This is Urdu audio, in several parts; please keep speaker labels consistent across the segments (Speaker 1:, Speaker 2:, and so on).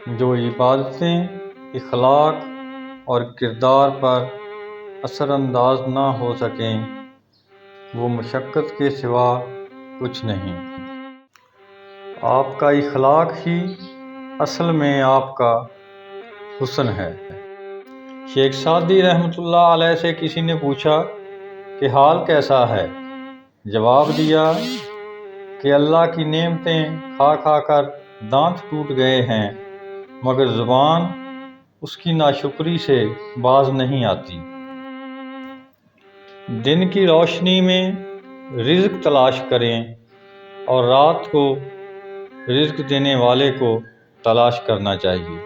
Speaker 1: جو عبادتیں اخلاق اور کردار پر اثر انداز نہ ہو سکیں وہ مشقت کے سوا کچھ نہیں۔ آپ کا اخلاق ہی اصل میں آپ کا حسن ہے۔ شیخ سعدی رحمۃ اللہ علیہ سے کسی نے پوچھا کہ حال کیسا ہے؟ جواب دیا کہ اللہ کی نعمتیں کھا کھا کر دانت ٹوٹ گئے ہیں مگر زبان اس کی ناشکری سے باز نہیں آتی۔ دن کی روشنی میں رزق تلاش کریں اور رات کو رزق دینے والے کو تلاش کرنا چاہیے۔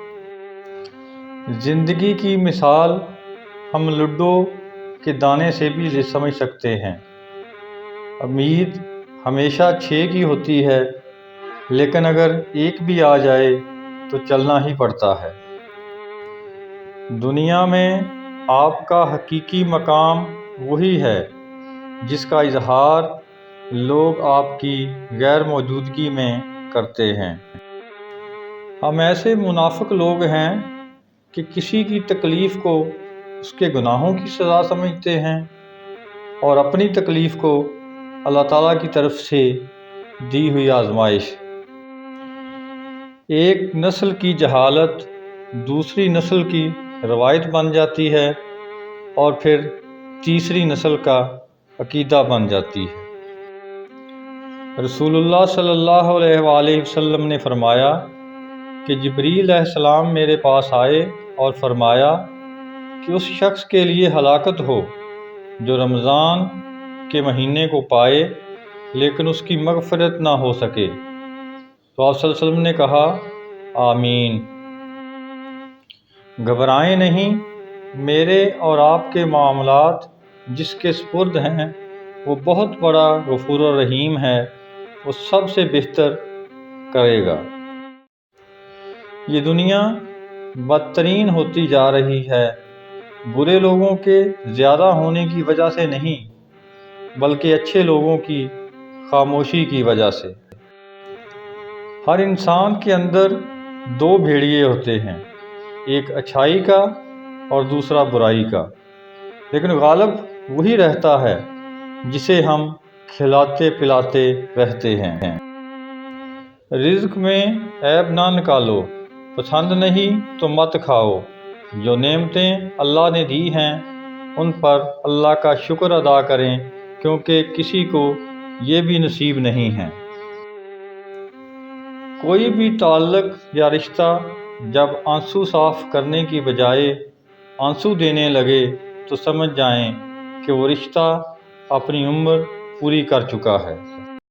Speaker 1: زندگی کی مثال ہم لڈو کے دانے سے بھی سمجھ سکتے ہیں۔ امید ہمیشہ 6 کی ہوتی ہے لیکن اگر ایک بھی آ جائے تو چلنا ہی پڑتا ہے۔ دنیا میں آپ کا حقیقی مقام وہی ہے جس کا اظہار لوگ آپ کی غیر موجودگی میں کرتے ہیں۔ ہم ایسے منافق لوگ ہیں کہ کسی کی تکلیف کو اس کے گناہوں کی سزا سمجھتے ہیں اور اپنی تکلیف کو اللہ تعالیٰ کی طرف سے دی ہوئی آزمائش۔ ایک نسل کی جہالت دوسری نسل کی روایت بن جاتی ہے اور پھر تیسری نسل کا عقیدہ بن جاتی ہے۔ رسول اللہ صلی اللہ علیہ وآلہ وسلم نے فرمایا کہ جبریل علیہ السلام میرے پاس آئے اور فرمایا کہ اس شخص کے لیے ہلاکت ہو جو رمضان کے مہینے کو پائے لیکن اس کی مغفرت نہ ہو سکے۔ تو آپ صلی اللہ علیہ وسلم نے کہا آمین۔ گھبرائیں نہیں، میرے اور آپ کے معاملات جس کے سپرد ہیں وہ بہت بڑا غفور الرحیم ہے، وہ سب سے بہتر کرے گا۔ یہ دنیا بدترین ہوتی جا رہی ہے، برے لوگوں کے زیادہ ہونے کی وجہ سے نہیں بلکہ اچھے لوگوں کی خاموشی کی وجہ سے۔ ہر انسان کے اندر 2 بھیڑیے ہوتے ہیں، ایک اچھائی کا اور دوسرا برائی کا، لیکن غالب وہی رہتا ہے جسے ہم کھلاتے پلاتے رہتے ہیں۔ رزق میں عیب نہ نکالو، پسند نہیں تو مت کھاؤ۔ جو نعمتیں اللہ نے دی ہیں ان پر اللہ کا شکر ادا کریں کیونکہ کسی کو یہ بھی نصیب نہیں ہے۔ کوئی بھی تعلق یا رشتہ جب آنسو صاف کرنے کی بجائے آنسو دینے لگے تو سمجھ جائیں کہ وہ رشتہ اپنی عمر پوری کر چکا ہے۔